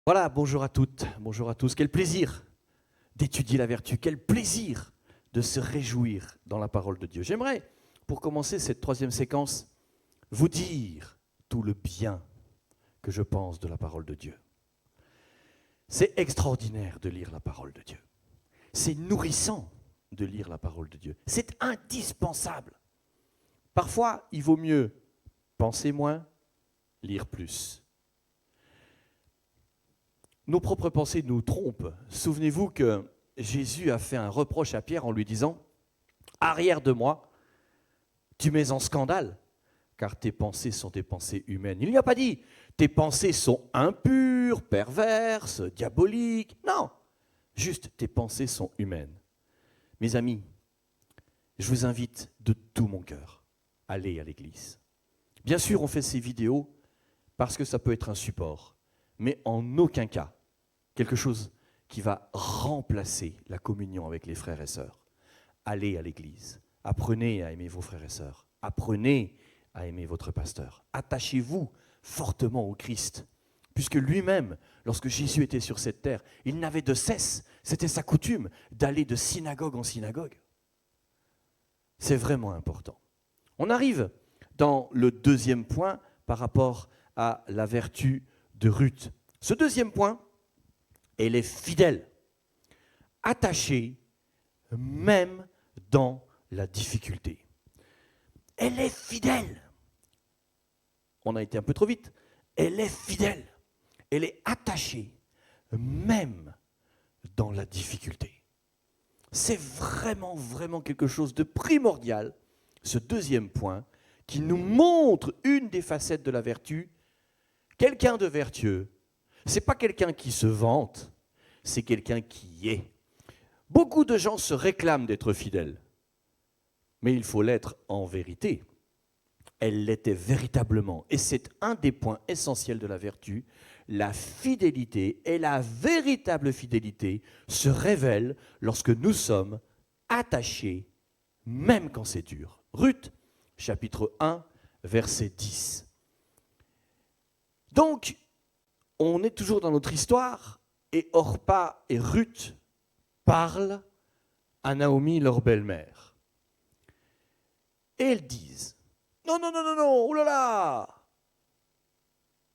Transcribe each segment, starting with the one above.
Voilà, bonjour à toutes, bonjour à tous. Quel plaisir d'étudier la vertu, quel plaisir de se réjouir dans la parole de Dieu. J'aimerais, pour commencer cette troisième séquence, vous dire tout le bien que je pense de la parole de Dieu. C'est extraordinaire de lire la parole de Dieu. C'est nourrissant de lire la parole de Dieu. C'est indispensable. Parfois, il vaut mieux penser moins, lire plus. Nos propres pensées nous trompent. Souvenez-vous que Jésus a fait un reproche à Pierre en lui disant « Arrière de moi, tu mets en scandale, car tes pensées sont des pensées humaines. » Il n'y a pas dit « Tes pensées sont impures, perverses, diaboliques. » Non, juste tes pensées sont humaines. Mes amis, je vous invite de tout mon cœur à aller à l'église. Bien sûr, on fait ces vidéos parce que ça peut être un support, mais en aucun cas quelque chose qui va remplacer la communion avec les frères et sœurs. Allez à l'église, apprenez à aimer vos frères et sœurs, apprenez à aimer votre pasteur. Attachez-vous fortement au Christ, puisque lui-même, lorsque Jésus était sur cette terre, il n'avait de cesse, c'était sa coutume, d'aller de synagogue en synagogue. C'est vraiment important. On arrive dans le deuxième point par rapport à la vertu de Ruth. Ce deuxième point, elle est fidèle, attachée même dans la difficulté. Elle est fidèle. On a été un peu trop vite. Elle est fidèle. Elle est attachée même dans la difficulté. C'est vraiment, vraiment quelque chose de primordial, ce deuxième point, qui nous montre une des facettes de la vertu. Quelqu'un de vertueux, ce n'est pas quelqu'un qui se vante, c'est quelqu'un qui est. Beaucoup de gens se réclament d'être fidèles, mais il faut l'être en vérité. Elle l'était véritablement, et c'est un des points essentiels de la vertu. La fidélité et la véritable fidélité se révèlent lorsque nous sommes attachés, même quand c'est dur. Ruth, chapitre 1, verset 10. Donc, on est toujours dans notre histoire, et Orpa et Ruth parlent à Naomi, leur belle-mère. Et elles disent, non, non, non, non, non, oh là là,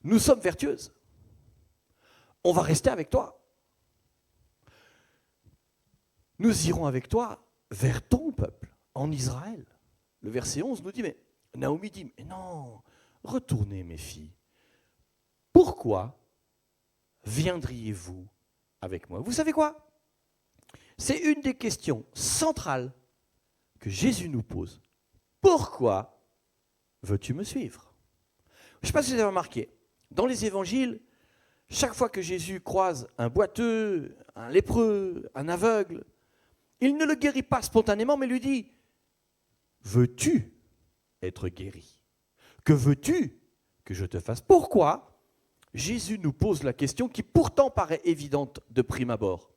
nous sommes vertueuses, on va rester avec toi. Nous irons avec toi vers ton peuple, en Israël. Le verset 11 nous dit, mais Naomi dit, mais non, retournez mes filles. Pourquoi viendriez-vous avec moi? Vous savez quoi? C'est une des questions centrales que Jésus nous pose. Pourquoi veux-tu me suivre? Je ne sais pas si vous avez remarqué, dans les évangiles, chaque fois que Jésus croise un boiteux, un lépreux, un aveugle, il ne le guérit pas spontanément, mais lui dit, veux-tu être guéri? Que veux-tu que je te fasse? Pourquoi Jésus nous pose la question qui pourtant paraît évidente de prime abord.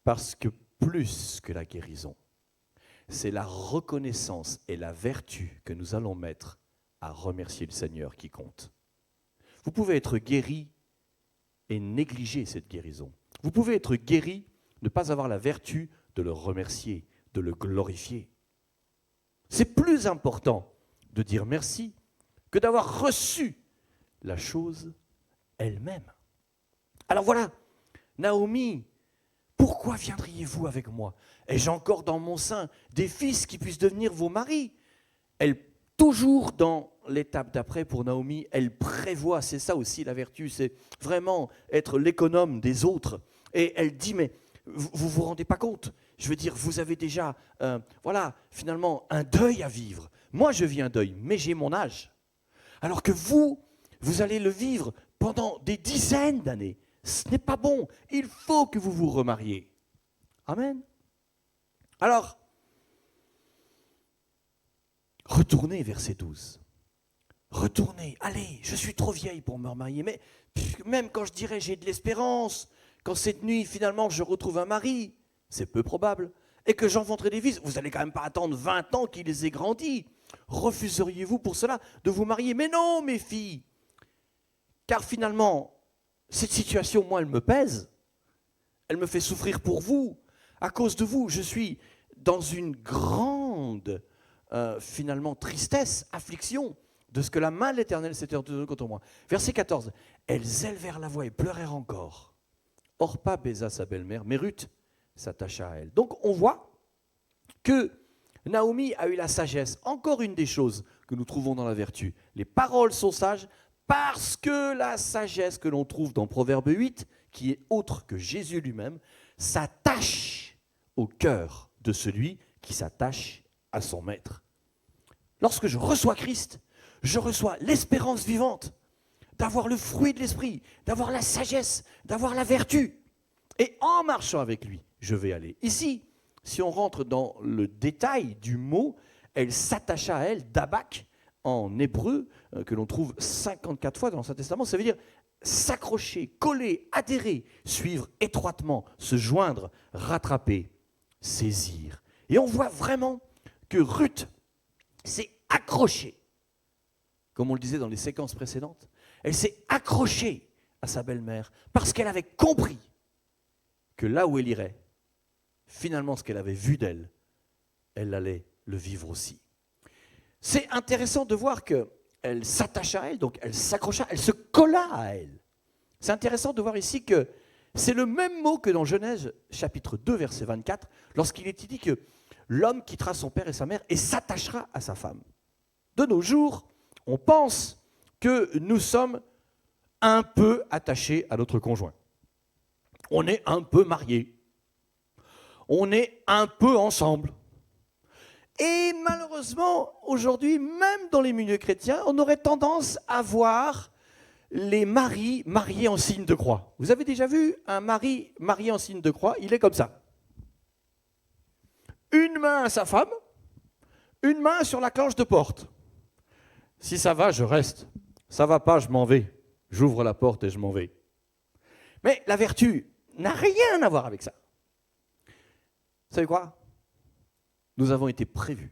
Parce que plus que la guérison, c'est la reconnaissance et la vertu que nous allons mettre à remercier le Seigneur qui compte. Vous pouvez être guéri et négliger cette guérison. Vous pouvez être guéri, ne pas avoir la vertu de le remercier, de le glorifier. C'est plus important de dire merci que d'avoir reçu la chose elle-même. Alors voilà, Naomi, pourquoi viendriez-vous avec moi? Ai-je encore dans mon sein des fils qui puissent devenir vos maris? Elle, toujours dans l'étape d'après pour Naomi, elle prévoit, c'est ça aussi la vertu, c'est vraiment être l'économe des autres. Et elle dit, mais vous vous rendez pas compte? Je veux dire, vous avez déjà, voilà, finalement, un deuil à vivre. Moi, je vis un deuil, mais j'ai mon âge. Alors que vous allez le vivre pendant des dizaines d'années. Ce n'est pas bon. Il faut que vous vous remariez. Amen. Alors, retournez, verset 12. Retournez. Allez, je suis trop vieille pour me remarier. Mais même quand je dirais j'ai de l'espérance, quand cette nuit, finalement, je retrouve un mari, c'est peu probable, et que j'enfanterai des fils, vous n'allez quand même pas attendre 20 ans qu'ils les aient grandis. Refuseriez-vous pour cela de vous marier? Mais non, mes filles. Car finalement, Cette situation, moi, elle me pèse. Elle me fait souffrir pour vous. À cause de vous, je suis dans une grande, finalement, tristesse, affliction de ce que la main de l'Éternel s'était ordonnée contre moi. Verset 14. Elles élevèrent la voix et pleurèrent encore. Orpa baisa sa belle-mère, mais Ruth s'attacha à elle. Donc on voit que Naomi a eu la sagesse. Encore une des choses que nous trouvons dans la vertu. Les paroles sont sages parce que la sagesse que l'on trouve dans Proverbe 8, qui est autre que Jésus lui-même, s'attache au cœur de celui qui s'attache à son maître. Lorsque je reçois Christ, je reçois l'espérance vivante d'avoir le fruit de l'esprit, d'avoir la sagesse, d'avoir la vertu. Et en marchant avec lui, je vais aller. Ici, si on rentre dans le détail du mot, elle s'attacha à elle, dabak, en hébreu, que l'on trouve 54 fois dans l'Ancien Testament, ça veut dire s'accrocher, coller, adhérer, suivre étroitement, se joindre, rattraper, saisir. Et on voit vraiment que Ruth s'est accrochée, comme on le disait dans les séquences précédentes, elle s'est accrochée à sa belle-mère parce qu'elle avait compris que là où elle irait, finalement ce qu'elle avait vu d'elle, elle allait le vivre aussi. C'est intéressant de voir qu'elle s'attacha à elle, donc elle s'accrocha, elle se colla à elle. C'est intéressant de voir ici que c'est le même mot que dans Genèse chapitre 2, verset 24, lorsqu'il est dit que l'homme quittera son père et sa mère et s'attachera à sa femme. De nos jours, on pense que nous sommes un peu attachés à notre conjoint. On est un peu mariés. On est un peu ensemble. Et malheureusement, aujourd'hui, même dans les milieux chrétiens, on aurait tendance à voir les maris mariés en signe de croix. Vous avez déjà vu un mari marié en signe de croix? Il est comme ça. Une main à sa femme, une main sur la cloche de porte. Si ça va, je reste. Ça va pas, je m'en vais. J'ouvre la porte et je m'en vais. Mais la vertu n'a rien à voir avec ça. Vous savez quoi? Nous avons été prévus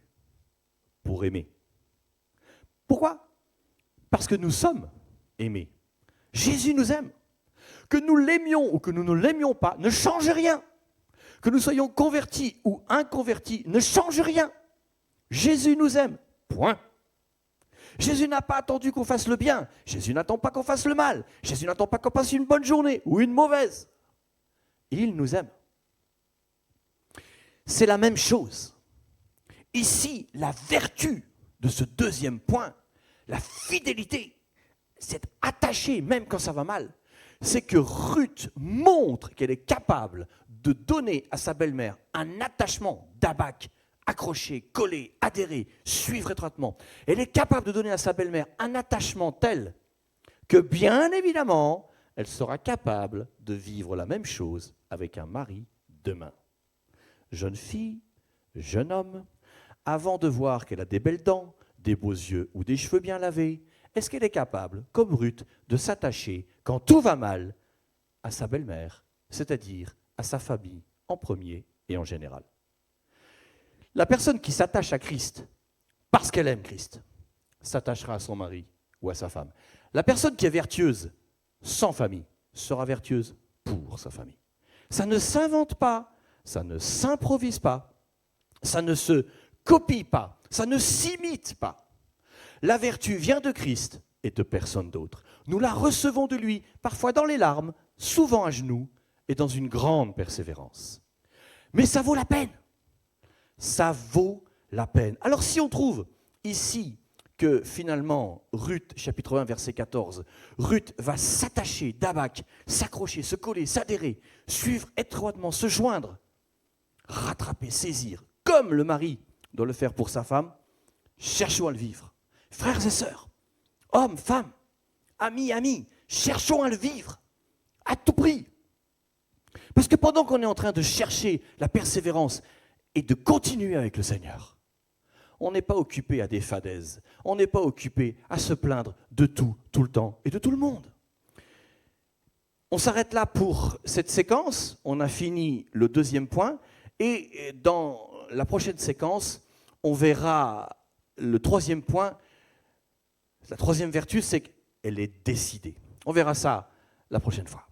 pour aimer. Pourquoi? Parce que nous sommes aimés. Jésus nous aime. Que nous l'aimions ou que nous ne l'aimions pas ne change rien. Que nous soyons convertis ou inconvertis ne change rien. Jésus nous aime. Point. Jésus n'a pas attendu qu'on fasse le bien. Jésus n'attend pas qu'on fasse le mal. Jésus n'attend pas qu'on passe une bonne journée ou une mauvaise. Il nous aime. C'est la même chose. Ici, la vertu de ce deuxième point, la fidélité, c'est attaché même quand ça va mal, c'est que Ruth montre qu'elle est capable de donner à sa belle-mère un attachement d'abac, accroché, collé, adhéré, suivre étroitement. Elle est capable de donner à sa belle-mère un attachement tel que bien évidemment, elle sera capable de vivre la même chose avec un mari demain. Jeune fille, jeune homme, avant de voir qu'elle a des belles dents, des beaux yeux ou des cheveux bien lavés, est-ce qu'elle est capable, comme Ruth, de s'attacher, quand tout va mal, à sa belle-mère, c'est-à-dire à sa famille en premier et en général? La personne qui s'attache à Christ, parce qu'elle aime Christ, s'attachera à son mari ou à sa femme. La personne qui est vertueuse, sans famille, sera vertueuse pour sa famille. Ça ne s'invente pas, ça ne s'improvise pas, ça ne se copie pas, ça ne s'imite pas. La vertu vient de Christ et de personne d'autre. Nous la recevons de lui, parfois dans les larmes, souvent à genoux et dans une grande persévérance. Mais ça vaut la peine. Ça vaut la peine. Alors si on trouve ici que finalement, Ruth, chapitre 1, verset 14, Ruth va s'attacher d'abac, s'accrocher, se coller, s'adhérer, suivre étroitement, se joindre, rattraper, saisir, comme le mari doit le faire pour sa femme, cherchons à le vivre. Frères et sœurs, hommes, femmes, amis, cherchons à le vivre, à tout prix. Parce que pendant qu'on est en train de chercher la persévérance et de continuer avec le Seigneur, on n'est pas occupé à des fadaises, on n'est pas occupé à se plaindre de tout, tout le temps et de tout le monde. On s'arrête là pour cette séquence, on a fini le deuxième point, et dans la prochaine séquence, on verra le troisième point. La troisième vertu, c'est qu'elle est décidée. On verra ça la prochaine fois.